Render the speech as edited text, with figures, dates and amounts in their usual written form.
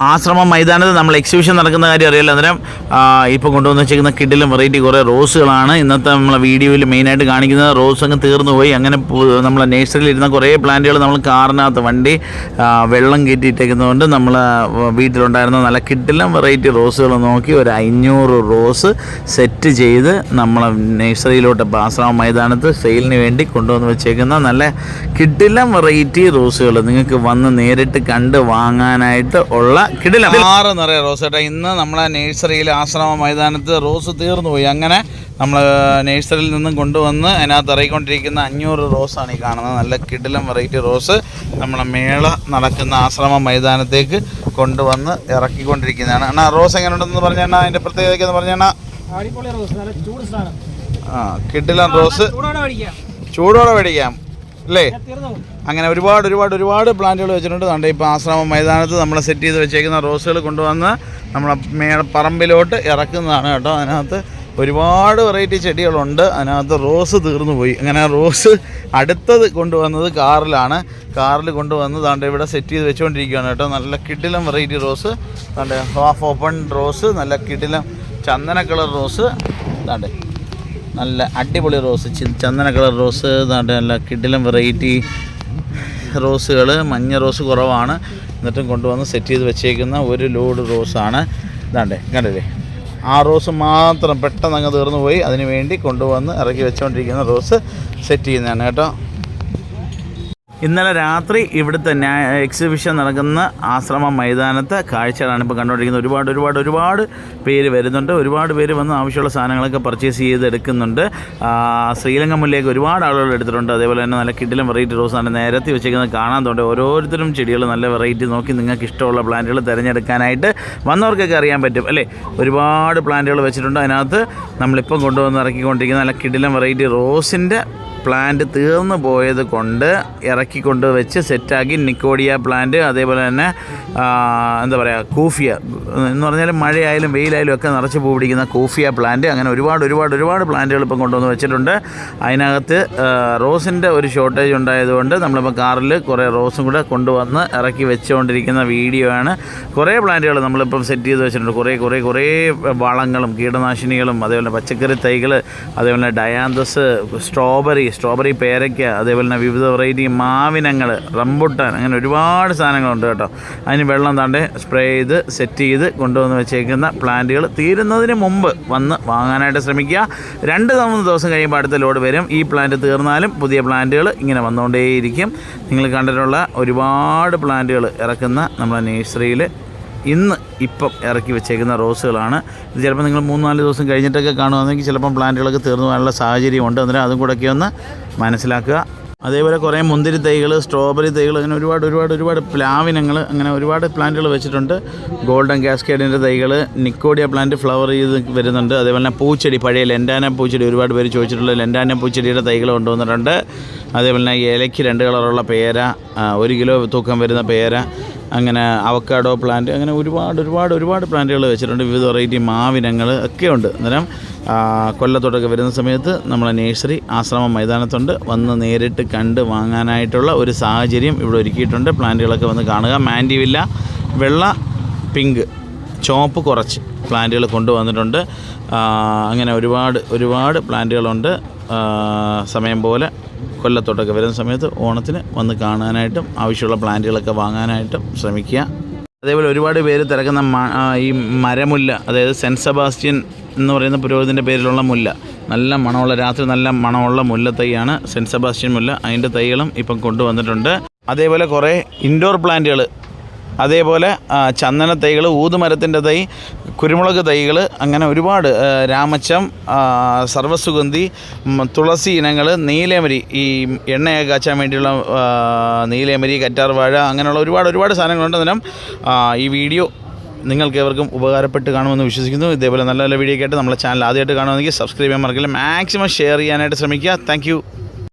ആശ്രമം മൈതാനത്ത് നമ്മൾ എക്സിബിഷൻ നടക്കുന്ന കാര്യം അറിയില്ല. അന്നേരം ഇപ്പോൾ കൊണ്ടുവന്ന് വെച്ചിരിക്കുന്ന കിഡിലും വെറൈറ്റി കുറേ റോസുകളാണ് ഇന്നത്തെ നമ്മളെ വീഡിയോയിൽ മെയിനായിട്ട് കാണിക്കുന്നത്. റോസ് അങ്ങ് തീർന്നു പോയി. അങ്ങനെ നമ്മളെ നേഴ്സറിയിൽ ഇരുന്ന കുറേ പ്ലാന്റുകൾ നമ്മൾ കാറിനകത്ത് വണ്ടി വെള്ളം കയറ്റിയിട്ടേക്കുന്നതുകൊണ്ട് നമ്മൾ വീട്ടിലുണ്ടായിരുന്ന നല്ല കിഡിലും വെറൈറ്റി റോസുകൾ നോക്കി ഒരു 500 റോസ് സെറ്റ് ചെയ്ത് നമ്മളെ നേഴ്സറിയിലോട്ട് ആശ്രമം മൈതാനത്ത് സെയിലിന് വേണ്ടി കൊണ്ടുവന്ന് വെച്ചേക്കുന്ന നല്ല കിഡിലും വെറൈറ്റി റോസുകൾ നിങ്ങൾക്ക് വന്ന് നേരിട്ട് കണ്ട് വാങ്ങാനായിട്ട് ഉള്ള കിടിലം 6 നിറയെ റോസ് കേട്ടോ. ഇന്ന് നമ്മളെ നേഴ്സറിയിൽ ആശ്രമ മൈതാനത്ത് റോസ് തീർന്നു പോയി. അങ്ങനെ നമ്മൾ നേഴ്സറിയിൽ നിന്നും കൊണ്ടുവന്ന് അതിനകത്ത് ഇറങ്ങിക്കൊണ്ടിരിക്കുന്ന 500 റോസാണ് ഈ കാണുന്നത്. നല്ല കിടിലം വെറൈറ്റി റോസ് നമ്മളെ മേള നടക്കുന്ന ആശ്രമ മൈതാനത്തേക്ക് കൊണ്ടുവന്ന് ഇറക്കിക്കൊണ്ടിരിക്കുന്നതാണ്. എന്നാൽ റോസ് എങ്ങനെ ഉണ്ടെന്ന് പറഞ്ഞാൽ അതിൻ്റെ പ്രത്യേകത എന്ന് പറഞ്ഞാൽ കിടിലം റോസ് ചൂടോടെ മേടിക്കാം അല്ലേ. അങ്ങനെ ഒരുപാട് പ്ലാന്റുകൾ വെച്ചിട്ടുണ്ട്. അതുകൊണ്ട് ഇപ്പോൾ ആശ്രമം മൈതാനത്ത് നമ്മൾ സെറ്റ് ചെയ്ത് വെച്ചേക്കുന്ന റോസുകൾ കൊണ്ടുവന്ന് നമ്മളെ പറമ്പിലോട്ട് ഇറക്കുന്നതാണ് കേട്ടോ. അതിനകത്ത് ഒരുപാട് വെറൈറ്റി ചെടികളുണ്ട്. അതിനകത്ത് റോസ് തീർന്നു പോയി. അങ്ങനെ റോസ് അടുത്തത് കൊണ്ടുവന്നത് കാറിൽ കൊണ്ടുവന്ന് ദാണ്ട് ഇവിടെ സെറ്റ് ചെയ്ത് വെച്ചുകൊണ്ടിരിക്കുകയാണ് കേട്ടോ. നല്ല കിടിലം വെറൈറ്റി റോസ് ദാണ്ട് ഹാഫ് ഓപ്പൺ റോസ്, നല്ല കിടിലം ചന്ദന കളർ റോസ് ദാണ്ട് നല്ല അടിപൊളി റോസ് ചന്ദന കളർ റോസ് ദാണ്ട് നല്ല കിടിലം വെറൈറ്റി റോസുകൾ. മഞ്ഞ റോസ് കുറവാണ്, എന്നിട്ടും കൊണ്ടുവന്ന് സെറ്റ് ചെയ്ത് വെച്ചേക്കുന്ന ഒരു ലോഡ് റോസാണ്. ഇതാണ്ടേ കണ്ടില്ലേ, ആ റോസ് മാത്രം പെട്ടെന്ന് അങ്ങ് തീർന്നു പോയി. അതിന് വേണ്ടി കൊണ്ടുവന്ന് ഇറക്കി വെച്ചുകൊണ്ടിരിക്കുന്ന റോസ് സെറ്റ് ചെയ്യുന്നതാണ് കേട്ടോ. ഇന്നലെ രാത്രി ഇവിടുത്തെ എക്സിബിഷൻ നടക്കുന്ന ആശ്രമ മൈതാനത്തെ കാഴ്ചകളാണ് ഇപ്പോൾ കണ്ടുകൊണ്ടിരിക്കുന്നത്. ഒരുപാട് പേര് വരുന്നുണ്ട്. ഒരുപാട് പേര് വന്ന് ആവശ്യമുള്ള സാധനങ്ങളൊക്കെ പർച്ചേസ് ചെയ്തെടുക്കുന്നുണ്ട്. ശ്രീലങ്ക മുല്ലേക്ക് ഒരുപാട് ആളുകൾ എടുത്തിട്ടുണ്ട്. അതേപോലെ തന്നെ നല്ല കിഡിലും വെറൈറ്റി റോസ് നല്ല നേരത്തെ വെച്ചേക്കുന്നത് കാണാൻ തോന്നുന്നുണ്ട്. ഓരോരുത്തരും ചെടികൾ നല്ല വെറൈറ്റി നോക്കി നിങ്ങൾക്ക് ഇഷ്ടമുള്ള പ്ലാന്റുകൾ തിരഞ്ഞെടുക്കാനായിട്ട് വന്നവർക്കൊക്കെ അറിയാൻ പറ്റും അല്ലേ. ഒരുപാട് പ്ലാന്റുകൾ വെച്ചിട്ടുണ്ട്. അതിനകത്ത് നമ്മളിപ്പം കൊണ്ടുവന്ന് ഇറക്കിക്കൊണ്ടിരിക്കുന്ന നല്ല കിഡിലും വെറൈറ്റി റോസിൻ്റെ പ്ലാന്റ് തീർന്നു പോയത് കൊണ്ട് ഇറക്കിക്കൊണ്ട് വെച്ച് സെറ്റാക്കി നിക്കോഡിയ പ്ലാന്റ്, അതേപോലെ തന്നെ എന്താ പറയുക കൂഫിയ എന്ന് പറഞ്ഞാൽ മഴയായാലും വെയിലായാലും ഒക്കെ നിറച്ച് പൂ പിടിക്കുന്ന കൂഫിയ പ്ലാന്റ്. അങ്ങനെ ഒരുപാട് പ്ലാന്റുകൾ ഇപ്പം കൊണ്ടുവന്ന് വെച്ചിട്ടുണ്ട്. അതിനകത്ത് റോസിൻ്റെ ഒരു ഷോർട്ടേജ് ഉണ്ടായതുകൊണ്ട് നമ്മളിപ്പോൾ കാറിൽ കുറേ റോസും കൂടെ കൊണ്ടുവന്ന് ഇറക്കി വെച്ചുകൊണ്ടിരിക്കുന്ന വീഡിയോ ആണ്. കുറേ പ്ലാന്റുകൾ നമ്മളിപ്പം സെറ്റ് ചെയ്ത് വെച്ചിട്ടുണ്ട്. കുറേ വളങ്ങളും കീടനാശിനികളും, അതേപോലെ പച്ചക്കറി തൈകൾ, അതേപോലെ ഡയാന്തസ്, സ്ട്രോബെറി, പേരയ്ക്ക, അതേപോലെ തന്നെ വിവിധ വെറൈറ്റി മാവിനങ്ങൾ, റംബുട്ടാൻ, അങ്ങനെ ഒരുപാട് സാധനങ്ങളുണ്ട് കേട്ടോ. അതിന് വെള്ളം താണ്ടെ സ്പ്രേ ചെയ്ത് സെറ്റ് ചെയ്ത് കൊണ്ടുവന്ന് വെച്ചേക്കുന്ന പ്ലാന്റുകൾ തീരുന്നതിന് മുമ്പ് വന്ന് വാങ്ങാനായിട്ട് ശ്രമിക്കുക. 2-3 ദിവസം കഴിയുമ്പോൾ അടുത്ത ലോഡ് വരും. ഈ പ്ലാന്റ് തീർന്നാലും പുതിയ പ്ലാന്റുകൾ ഇങ്ങനെ വന്നുകൊണ്ടേയിരിക്കും. നിങ്ങൾ കണ്ടിട്ടുള്ള ഒരുപാട് പ്ലാന്റുകൾ ഇറക്കുന്ന നമ്മുടെ നേഴ്സറിയിൽ ഇപ്പം ഇറക്കി വെച്ചേക്കുന്ന റോസുകളാണ്. ഇത് ചിലപ്പോൾ നിങ്ങൾ 3-4 ദിവസം കഴിഞ്ഞിട്ടൊക്കെ കാണുകയാണെങ്കിൽ ചിലപ്പം പ്ലാന്റുകളൊക്കെ തീർന്നു പോകാനുള്ള സാഹചര്യമുണ്ട്. അന്നേരം അതും കൂടെയൊക്കെ ഒന്ന് മനസ്സിലാക്കുക. അതേപോലെ കുറേ മുന്തിരി തൈകൾ, സ്ട്രോബെറി തൈകൾ, അങ്ങനെ ഒരുപാട് പ്ലാവിനങ്ങൾ, അങ്ങനെ ഒരുപാട് പ്ലാന്റുകൾ വെച്ചിട്ടുണ്ട്. ഗോൾഡൻ കാസ്കേഡിൻ്റെ തൈകൾ, നിക്കോഡിയ പ്ലാന്റ് ഫ്ലവർ ചെയ്ത് വരുന്നുണ്ട്. അതേപോലെ തന്നെ പൂച്ചെടി, പഴയ ലെൻഡാന പൂച്ചെടി, ഒരുപാട് പേര് ചോദിച്ചിട്ടുള്ള ലെൻഡാന പൂച്ചെടിയുടെ തൈകൾ കൊണ്ടുവന്നിട്ടുണ്ട്. അതേപോലെ തന്നെ ഇലയ്ക്ക് 2 കളറുള്ള പേര, 1 കിലോ തൂക്കം വരുന്ന പേര, അങ്ങനെ അവക്കാഡോ പ്ലാന്റ്, അങ്ങനെ ഒരുപാട് പ്ലാന്റുകൾ വെച്ചിട്ടുണ്ട്. വിവിധ വെറൈറ്റി മാവിനങ്ങൾ ഒക്കെ ഉണ്ട്. അന്നേരം കൊല്ലത്തോട്ടൊക്കെ വരുന്ന സമയത്ത് നമ്മളെ നേഴ്സറി ആശ്രമം മൈതാനത്തുണ്ട്. വന്ന് നേരിട്ട് കണ്ട് വാങ്ങാനായിട്ടുള്ള ഒരു സാഹചര്യം ഇവിടെ ഒരുക്കിയിട്ടുണ്ട്. പ്ലാന്റുകളൊക്കെ വന്ന് കാണുക. മാൻഡിവില്ല, വെള്ള, പിങ്ക്, ചുവപ്പ് കുറച്ച് പ്ലാന്റുകൾ കൊണ്ടുവന്നിട്ടുണ്ട്. അങ്ങനെ ഒരുപാട് പ്ലാന്റുകളുണ്ട്. സമയം പോലെ കൊല്ലത്തോട്ടൊക്കെ വരുന്ന സമയത്ത് ഓണത്തിന് വന്ന് കാണാനായിട്ടും ആവശ്യമുള്ള പ്ലാന്റുകളൊക്കെ വാങ്ങാനായിട്ടും ശ്രമിക്കുക. അതേപോലെ ഒരുപാട് പേര് തിരക്കുന്ന ഈ മരമുല്ല, അതായത് സെൻറ്റ് സെബാസ്റ്റ്യൻ എന്ന് പറയുന്ന പുരോഹിതൻ്റെ പേരിലുള്ള മുല്ല, നല്ല മണമുള്ള, രാത്രി നല്ല മണമുള്ള മുല്ലത്തൈയാണ് സെൻറ്റ് സെബാസ്റ്റ്യൻ മുല്ല. അതിൻ്റെ തൈകളും ഇപ്പം കൊണ്ടുവന്നിട്ടുണ്ട്. അതേപോലെ കുറേ ഇൻഡോർ പ്ലാന്റുകൾ, അതേപോലെ ചന്ദന തൈകൾ, ഊതുമരത്തിൻ്റെ തൈ, കുരുമുളക് തൈകൾ, അങ്ങനെ ഒരുപാട് രാമച്ചം, സർവ്വസുഗന്ധി, തുളസി ഇനങ്ങൾ, നീലമരി, ഈ എണ്ണയൊക്കെ കാച്ചാൻ വേണ്ടിയുള്ള നീലമരി, കറ്റാർവാഴ, അങ്ങനെയുള്ള ഒരുപാട് സാധനങ്ങളുണ്ട്. അന്നേരം ഈ വീഡിയോ നിങ്ങൾക്ക് ഏവർക്കും ഉപകാരപ്പെട്ട് കാണുമെന്ന് വിശ്വസിക്കുന്നു. ഇതേപോലെ നല്ല വീഡിയോ ആയിട്ട് നമ്മളെ ചാനൽ ആദ്യമായിട്ട് കാണുമെങ്കിൽ സബ്സ്ക്രൈബ് ചെയ്യാൻ മറക്കില്ല. മാക്സിമം ഷെയർ ചെയ്യാനായിട്ട് ശ്രമിക്കുക. താങ്ക്